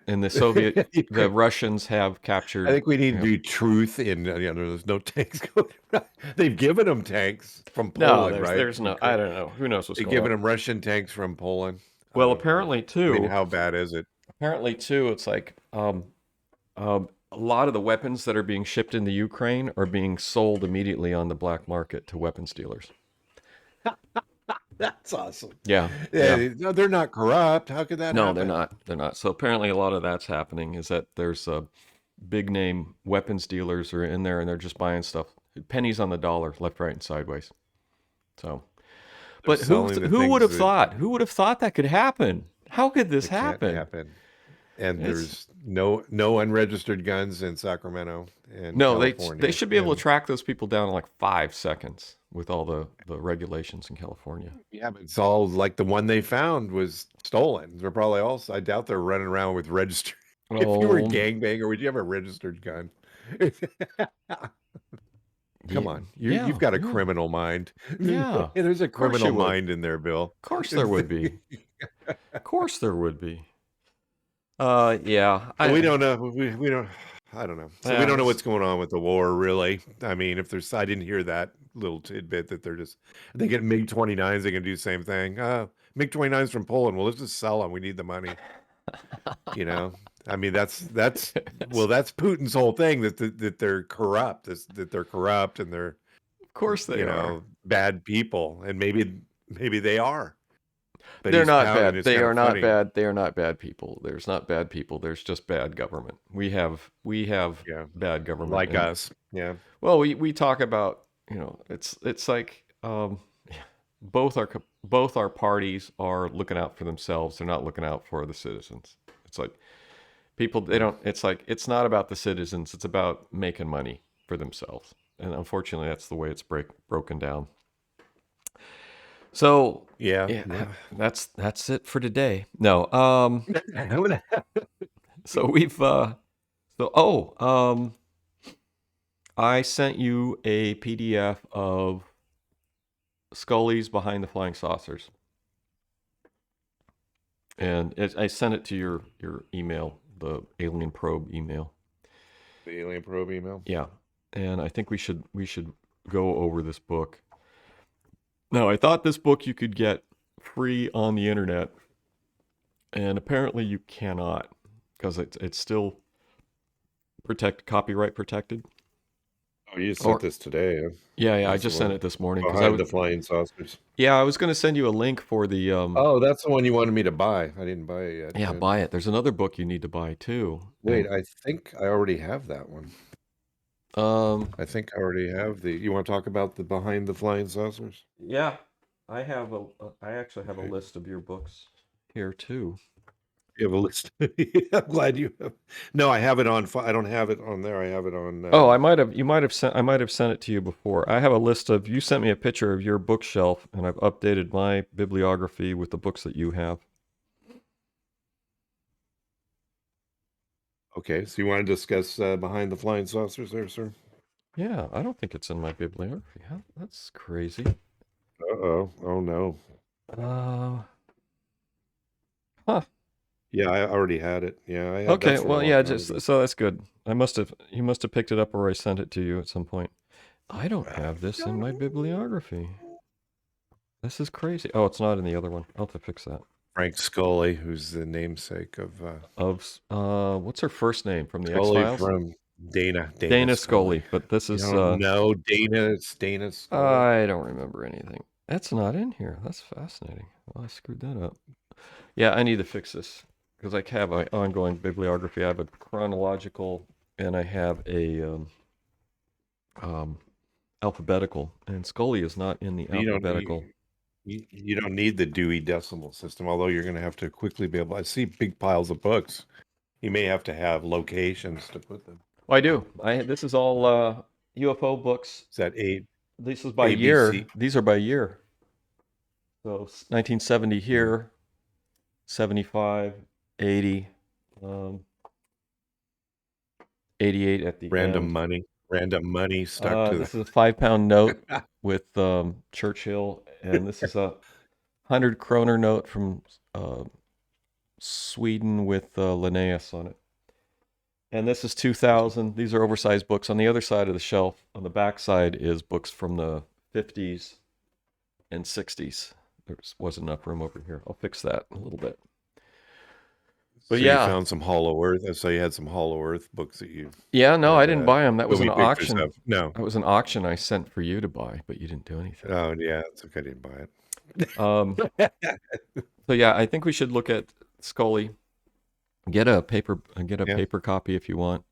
And the Russians have captured. I think we need to do truth in, there's no tanks going around. They've given them tanks from Poland, right? There's no, I don't know. Who knows what's They've going on? given them Russian tanks from Poland. Well, apparently too. I mean, how bad is it? Apparently too, it's like a lot of the weapons that are being shipped into Ukraine are being sold immediately on the black market to weapons dealers. That's awesome. Yeah. No, they're not corrupt. How could that happen? No, they're not. They're not. So apparently a lot of that's happening is that there's big name weapons dealers are in there and they're just buying stuff. Pennies on the dollar, left, right, and sideways. So, but who would have thought? Who would have thought that could happen? How could this happen? Can't happen. And there's no unregistered guns in Sacramento and California. They should be able to track those people down in like 5 seconds with all the regulations in California. Yeah, but it's all like the one they found was stolen. They're probably all. I doubt they're running around with registered. If you were a gangbanger, would you have a registered gun? Come on, you've got a criminal mind. Yeah, there's a criminal mind in there, Bill. Of course there would be. Of course there would be. Yeah. We don't know. We don't. I don't know. So we don't know what's going on with the war, really. I mean, if there's, I didn't hear that little tidbit that they get MiG-29s, they can do the same thing. MiG-29s from Poland. Well, let's just sell them. We need the money. I mean, that's Putin's whole thing that they're corrupt. That they're corrupt and they're, of course they are bad people, and maybe they are. But they're not bad. They are not bad. They are not bad people. There's not bad people. There's just bad government. We have bad government. Like us. Yeah. Well, we talk about, it's like both our parties are looking out for themselves. They're not looking out for the citizens. It's like it's not about the citizens. It's about making money for themselves. And unfortunately, that's the way it's broken down. So that's it for today. No, so we've I sent you a PDF of Scully's Behind the Flying Saucers, and I sent it to your email, the Alien Probe email. The Alien Probe email. Yeah, and I think we should go over this book. Now, I thought this book you could get free on the internet, and apparently you cannot because it's still copyright protected. Oh, you sent this today? Huh? Yeah, I just sent it this morning. Behind the Flying Saucers. Yeah, I was going to send you a link for the. Oh, that's the one you wanted me to buy. I didn't buy it yet. Yeah, buy it. There's another book you need to buy too. Wait, I think I already have that one. I think I already have the. You want to talk about the Behind the Flying Saucers? Yeah, I actually have a list of your books here too. You have a list. I'm glad you have. No, I have it on. I don't have it on there. I have it on. Oh, I might have sent it to you before. I have a list of. You sent me a picture of your bookshelf, and I've updated my bibliography with the books that you have. Okay, so you want to discuss Behind the Flying Saucers there, sir? Yeah, I don't think it's in my bibliography. That's crazy. Uh-oh. Oh, no. Huh. Yeah, I already had it. Yeah, I had Okay, that for a well, long yeah, time ago. so that's good. You must have picked it up or I sent it to you at some point. I don't have this in my bibliography. This is crazy. Oh, it's not in the other one. I'll have to fix that. Frank Scully, who's the namesake of What's her first name from the Scully X-Files? from Dana Dana Scully. Scully, but this You is don't know Dana? It's Dana Scully. I don't remember anything. That's not in here. That's fascinating. Well, I screwed that up. Yeah, I need to fix this because I have an ongoing bibliography. I have a chronological and I have a um, alphabetical, and Scully is not in the You don't alphabetical. you don't need the Dewey Decimal System, although you're going to have to quickly be able. I see big piles of books. You may have to have locations to put them. Oh, I do. This is all UFO books. Is that This is by ABC? year. These are by year. So 1970 here, 75, 80, 88 at the Random end. money stuck to This is a 5-pound note with Churchill, and this is a 100 kroner note from Sweden with Linnaeus on it. And this is 2000. These are oversized books. On the other side of the shelf, on the back side, is books from the 50s and 60s. There wasn't enough room over here. I'll fix that in a little bit. But So yeah, you found some Hollow Earth. So you had some Hollow Earth books that you. yeah, no, that, I didn't buy them. That was an movie pictures auction. of. No. That was an auction I sent for you to buy, but you didn't do anything. Oh yeah, it's okay. I didn't buy it. So yeah, I think we should look at Scully. Get a paper copy if you want.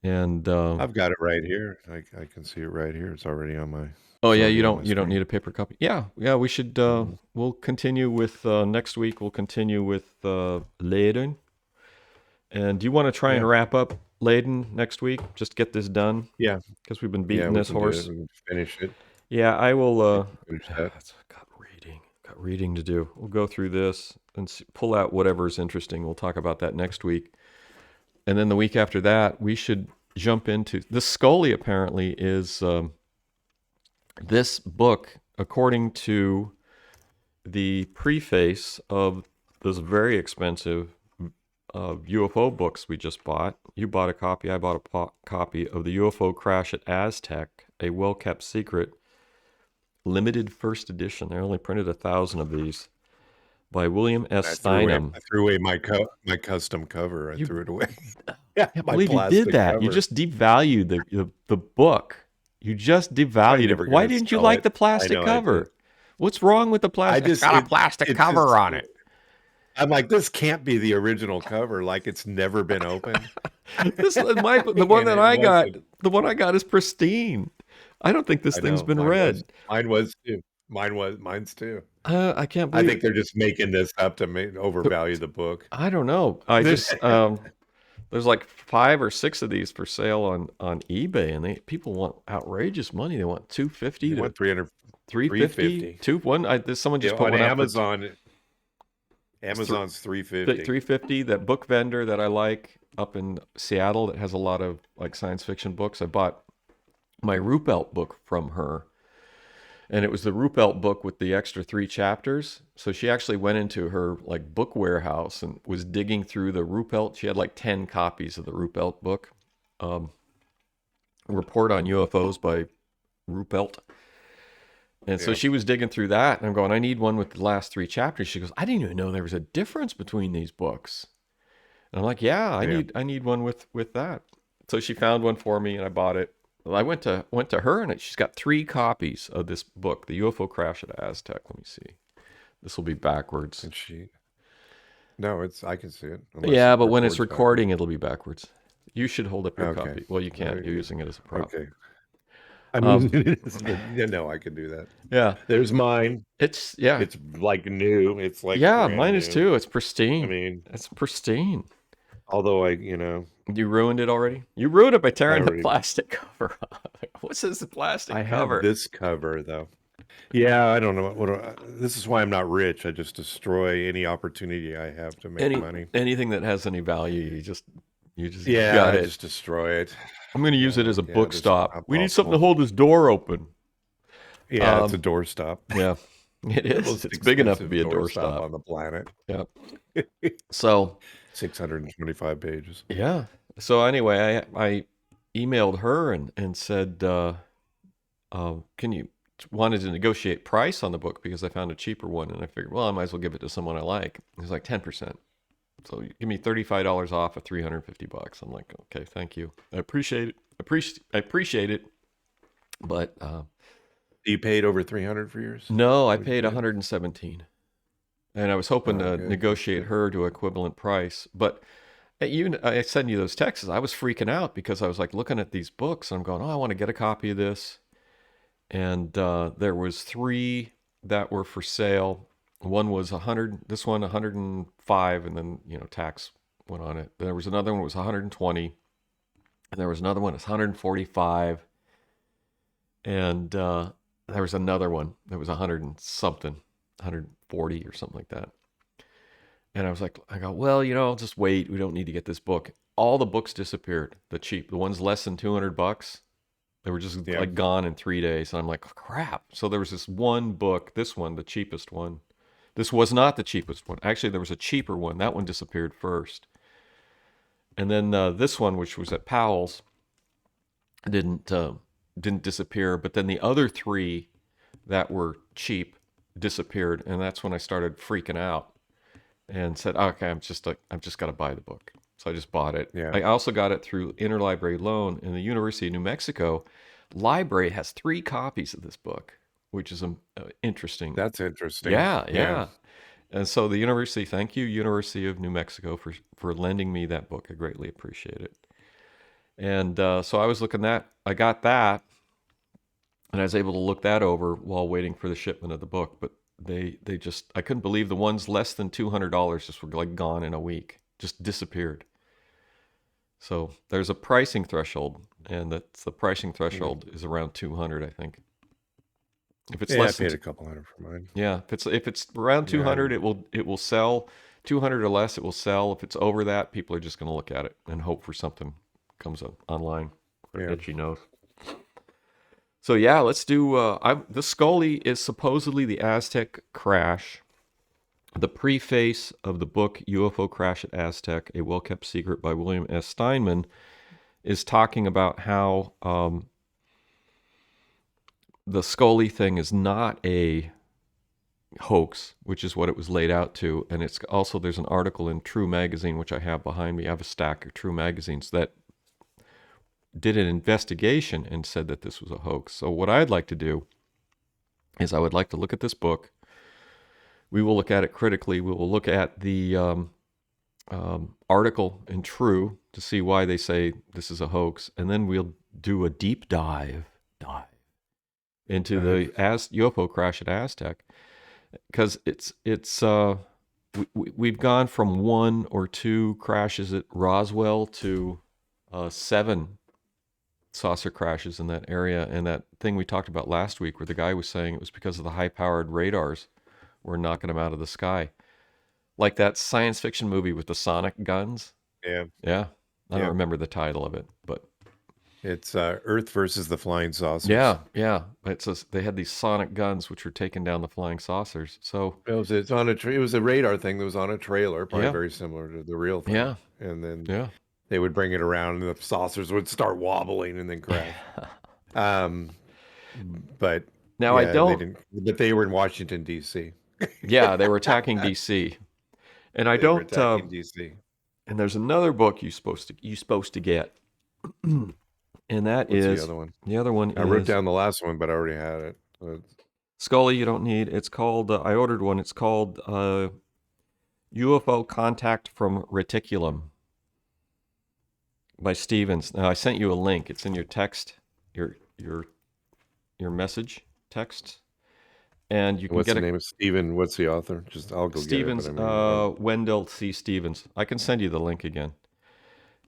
And I've got it right here. I can see it right here. It's already on my. oh yeah, already you on my don't screen. need a paper copy. Yeah, we should. We'll continue with next week. We'll continue with Leyden. And do you want to try and wrap up Leyden next week? Just get this done. Yeah, because we've been beating this horse. We can finish it. Yeah, I will. Finish that. Got reading to do. We'll go through this and pull out whatever's interesting. We'll talk about that next week. And then the week after that, we should jump into the Scully. Apparently, is this book, according to the preface of this very expensive UFO books we just bought. You bought a copy. I bought a copy of the UFO Crash at Aztec, a well-kept secret, limited first edition. They only printed 1,000 of these. By William S. Steinem. I threw away my custom cover. I threw it away. I can't believe you did that. Cover. You just devalued the book. You just devalued it. Why didn't you like the plastic cover? What's wrong with the plastic? It's got a plastic cover on it. I'm like, this can't be the original cover. Like it's never been opened. The one that I got, the one I got is pristine. I don't think this thing's been read. Mine was too. Mine's too. I can't believe. I think they're just making this up to overvalue the book. I don't know. I just there's like 5 or 6 of these for sale on eBay, and people want outrageous money. They want $250 to $300, $350. Someone just put one on Amazon. Amazon's $350. $350. That book vendor that I like up in Seattle that has a lot of like science fiction books. I bought my Ruppelt book from her. And it was the Ruppelt book with the extra 3 chapters. So she actually went into her like book warehouse and was digging through the Ruppelt. She had like 10 copies of the Ruppelt book. Report on UFOs by Ruppelt. And so she was digging through that. And I'm going, I need one with the last 3 chapters. She goes, I didn't even know there was a difference between these books. And I'm like, yeah, I need one with that. So she found one for me and I bought it. Well, I went to her and she's got 3 copies of this book, The UFO Crash at Aztec. Let me see. This will be backwards. No, I can see it. Yeah, but when it's recording, it'll be backwards. You should hold up your copy. Well, you can't. You're using it as a prop. Okay. I'm using it. No, I can do that. Yeah. There's mine. It's like new. It's like mine is too. It's pristine. I mean, it's pristine. Although you ruined it already. You ruined it by tearing the plastic cover off. What's this plastic cover? I have this cover though. Yeah, I don't know this is why I'm not rich. I just destroy any opportunity I have to make money. Anything that has any value, you just got it. Just destroy it. I'm going to use it as a book stop. We need something to hold this door open. Yeah, it's a door stop. Yeah. It The is. most It's big enough to expensive be a doorstop doorstop. on the planet. Yeah. So 625 pages. yeah. So anyway, I emailed her and said, can you wanted to negotiate price on the book because I found a cheaper one, and I figured, well, I might as well give it to someone I like. It was like 10%. So you give me $35 off of $350. I'm like, okay, thank you. I appreciate it. I appreciate it. But You paid over 300 for yours? no, I What'd you paid pay? 117. And I was hoping Oh, to okay. negotiate Good. her to equivalent price. But even I sent you those texts. I was freaking out because I was like looking at these books and I'm going, oh, I want to get a copy of this. And there was 3 that were for sale. One was 100, this one 105, and then tax went on it. There was another one that was 120, and there was another one that's 145, and there was another one that was 100 and something, 140 or something like that. And I go, well, I'll just wait. We don't need to get this book. All the books disappeared. The ones less than $200. They were just Yeah. like gone in 3 days. And I'm like, crap. So there was this one book, this one, the cheapest one. This was not the cheapest one. Actually, there was a cheaper one. That one disappeared first. And then this one, which was at Powell's, didn't disappear. But then the other 3 that were cheap disappeared. And that's when I started freaking out and said, okay, I've just got to buy the book. So I just bought it. Yeah. I also got it through interlibrary loan in the University of New Mexico. Library has 3 copies of this book, which is interesting. That's interesting. Yeah. And so the university, thank you, University of New Mexico, for lending me that book. I greatly appreciate it. And so I was I got that, and I was able to look that over while waiting for the shipment of the book. But I couldn't believe the ones less than $200 just were like gone in a week, just disappeared. So there's a pricing threshold, and the pricing threshold is around 200, I think. If it's less I paid than a couple hundred for mine. Yeah, if it's around 200, it will sell. 200 or less, it will sell. If it's over that, people are just going to look at it and hope for something comes up online. Itchy nose. So yeah, let's do. The Scully is supposedly the Aztec crash. The preface of the book UFO Crash at Aztec, a well-kept secret by William S. Steinman, is talking about how the Scully thing is not a hoax, which is what it was laid out to. And it's also, there's an article in True Magazine, which I have behind me. I have a stack of True magazines that did an investigation and said that this was a hoax. So what I'd like to do is I would like to look at this book. We will look at it critically. We will look at the article in True to see why they say this is a hoax. And then we'll do a deep dive into the UFO crash at Aztec. Because we've gone from 1 or 2 crashes at Roswell to 7 saucer crashes in that area. And that thing we talked about last week where the guy was saying it was because of the high-powered radars were knocking them out of the sky. Like that science fiction movie with the sonic guns. Yeah. I don't remember the title of it, but it's Earth versus the flying saucers. Yeah. They had these sonic guns which were taking down the flying saucers. So it was a radar thing that was on a trailer, probably very similar to the real thing. Yeah. And then they would bring it around, and the saucers would start wobbling and then crash. But now I don't. But they were in Washington D.C. Yeah, they were attacking D.C. And I don't. DC. And there's another book you're supposed to get, and that What's is the other one. The other one. I wrote down the last one, but I already had it. Scully, you don't need. It's called. I ordered one. It's called UFO Contact from Reticulum by Stevens. Now I sent you a link. It's in your text, your message text. And you can What's get the name of Stephen? What's the author? I'll go Stevens, get it. Wendell C. Stevens. I can send you the link again.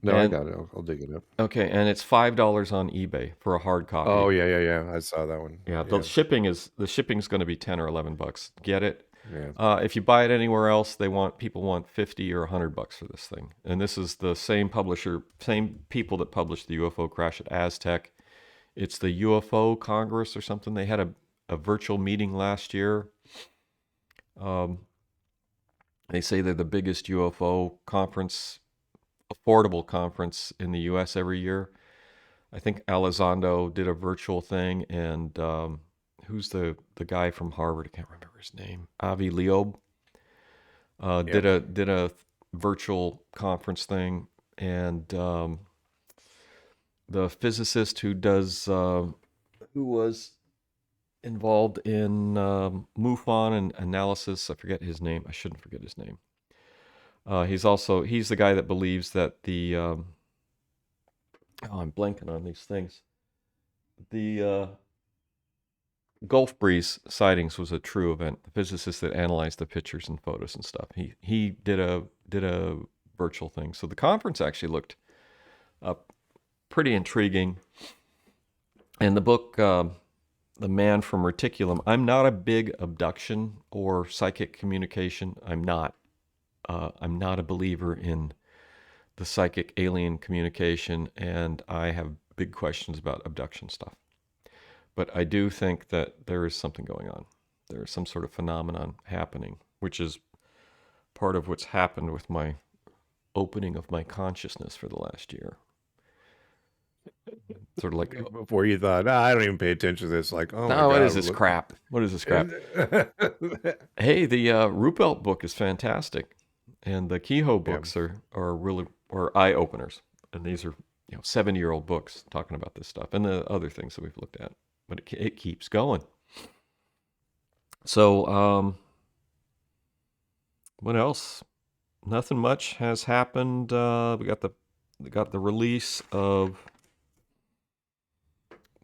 No, I got it. I'll dig it up. Okay, and it's $5 on eBay for a hard copy. Oh yeah. I saw that one. Yeah, the shipping's going to be $10 or $11. Get it? Yeah. If you buy it anywhere else, people want $50 or $100 for this thing. And this is the same publisher, same people that published the UFO crash at Aztec. It's the UFO Congress or something. They had a virtual meeting last year. They say they're the biggest UFO conference, affordable conference in the U.S. every year. I think Elizondo did a virtual thing, and who's the guy from Harvard? I can't remember his name. Avi Loeb did a virtual conference thing, and the physicist who was involved in MUFON and analysis, I forget his name. I shouldn't forget his name. He's the guy that believes that the I'm blanking on these things. The Gulf Breeze sightings was a true event. The physicist that analyzed the pictures and photos and stuff. He did a virtual thing. So the conference actually looked pretty intriguing. And the book, The Man from Reticulum. I'm not a big abduction or psychic communication. I'm not a believer in the psychic alien communication, and I have big questions about abduction stuff. But I do think that there is something going on. There is some sort of phenomenon happening, which is part of what's happened with my opening of my consciousness for the last year. Sort of like before you thought, I don't even pay attention to this. Like, oh my God, what is this crap? What is this crap? Hey, the Ruppelt book is fantastic, and the Kehoe books are really eye openers. And these are 70-year-old books talking about this stuff and the other things that we've looked at. But it keeps going. So, what else? Nothing much has happened. We got the release of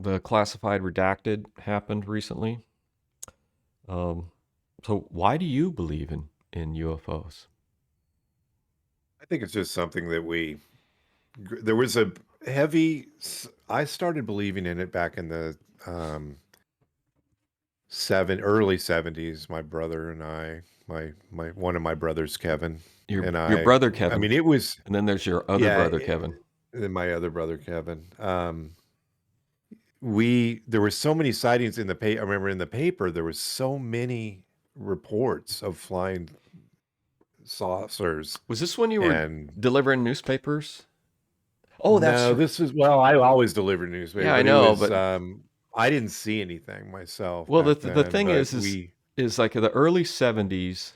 the classified redacted happened recently. So why do you believe in UFOs? I think it's just something that there was I started believing in it back in the early 70s. My brother and I, one of my brothers, Kevin, your brother Kevin. I mean, it was, and then there's your other brother Kevin. And my other brother Kevin. There were so many sightings in the paper. I remember in the paper there was so many reports of flying saucers. Was this when you were delivering newspapers? Oh, no, this is, I always delivered newspapers. Yeah, I know, but I didn't see anything myself. Well, the thing is like in the early 70s,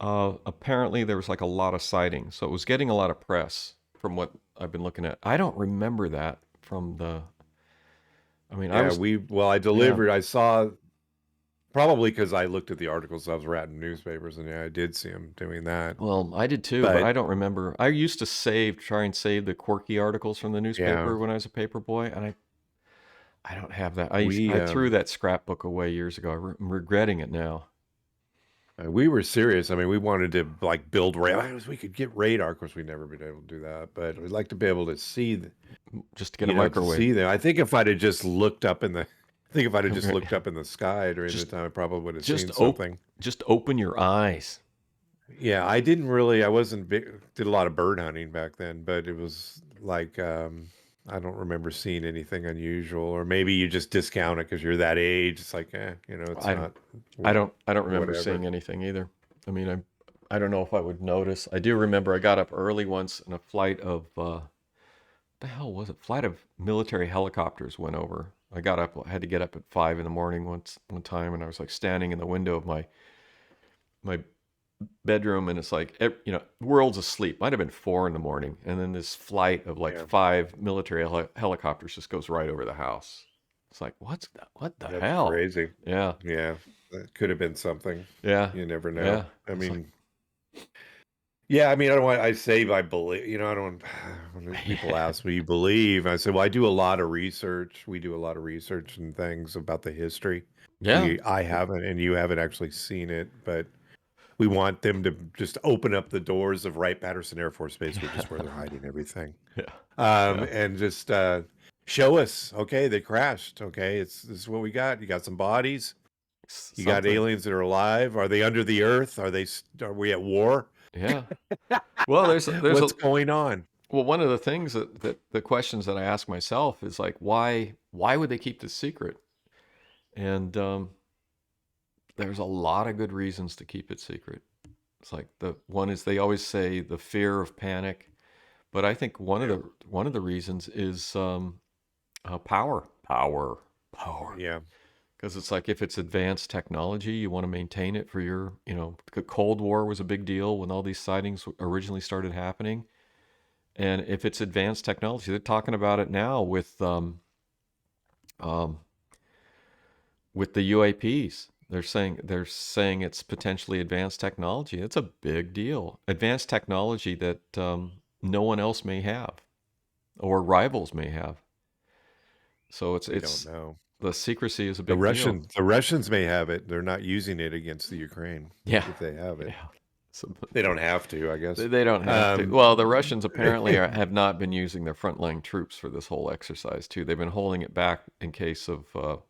apparently there was like a lot of sightings, so it was getting a lot of press from what I've been looking at. I don't remember that from the. I mean, I delivered. I saw, probably because I looked at the articles I was writing newspapers, and I did see them doing that. Well, I did too, but I don't remember. I used to try and save the quirky articles from the newspaper when I was a paper boy, and I don't have that. I threw that scrapbook away years ago. I'm regretting it now. We were serious. I mean, we wanted to like build radar. We could get radar. Of course, we'd never been able to do that, but we'd like to be able to see, just to get a microwave. See them. I think if I'd have just looked up in the, sky during the time, I probably would have seen something. Just open your eyes. Yeah, I wasn't big, did a lot of bird hunting back then, but it was like, I don't remember seeing anything unusual, or maybe you just discount it because you're that age. It's like, it's not. I don't remember seeing anything either. I mean, I don't know if I would notice. I do remember I got up early once, and a flight of what the hell was it? Flight of military helicopters went over. I got up. I had to get up at 5 a.m. one time, and I was like standing in the window of my bedroom, and it's like, the world's asleep. Might have been 4 a.m, and then this flight of like 5 military helicopters just goes right over the house. It's like, what the hell? Crazy. Yeah, that could have been something. Yeah, you never know. Yeah. I mean, I don't want. I say I believe. I don't. When people ask me, you believe? I say, well, I do a lot of research. We do a lot of research and things about the history. Yeah, I haven't, and you haven't actually seen it, but. We want them to just open up the doors of Wright-Patterson Air Force Base, which is where they're hiding everything. And just show us, okay, they crashed. Okay, this is what we got. You got some bodies. You got aliens that are alive. Are they under the earth? Are we at war? Yeah. Well, there's what's going on? Well, one of the things that the questions that I ask myself is like, why would they keep this secret? And there's a lot of good reasons to keep it secret. It's like the one is they always say the fear of panic, but I think one of the reasons is power, power. Yeah. Because it's like if it's advanced technology, you want to maintain it for your, the Cold War was a big deal when all these sightings originally started happening. And if it's advanced technology, they're talking about it now um, with the UAPs. They're saying it's potentially advanced technology. It's a big deal. Advanced technology that no one else may have, or rivals may have. So We don't it's know. the secrecy is a The big deal. Russians may have it. They're not using it against the Ukraine Yeah, if they have it. yeah. So, They don't have to, I guess. they don't have to. Um, Well, the Russians apparently have not been using their frontline troops for this whole exercise too. They've been holding it back in case of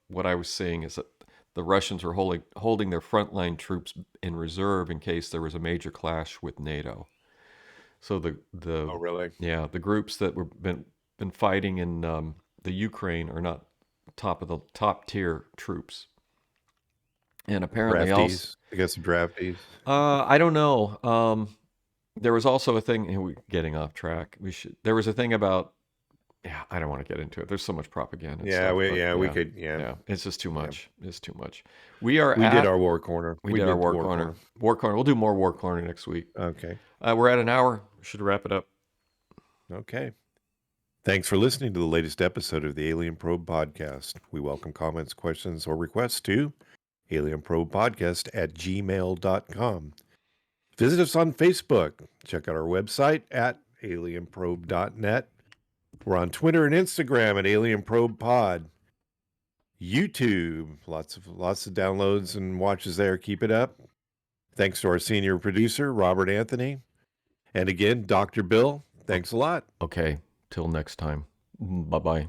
what I was seeing is that the Russians were holding their frontline troops in reserve in case there was a major clash with NATO. So the oh, really? yeah, the groups that were been fighting in the Ukraine are not top tier troops. And apparently also Draftees. I guess draftees. I don't know. There was also a thing. We're getting off track. There was a thing about. Yeah, I don't want to get into it. There's so much propaganda and Yeah, stuff. But we yeah, could. Yeah, yeah, it's just too yeah. much. It's too much. We are We did at. our war corner. We We did our did war war corner. corner. War corner. We'll do more war corner next week. Okay. We're at an hour. Should wrap it up. Okay. Thanks for listening to the latest episode of the Alien Probe Podcast. We welcome comments, questions, or requests to alienprobepodcast@gmail.com. Visit us on Facebook. Check out our website at alienprobe.net. We're on Twitter and Instagram at alienprobepod. YouTube, lots of downloads and watches there. Keep it up. Thanks to our senior producer, Robert Anthony. And again, Dr. Bill, thanks a lot. Okay. Till next time. Bye bye.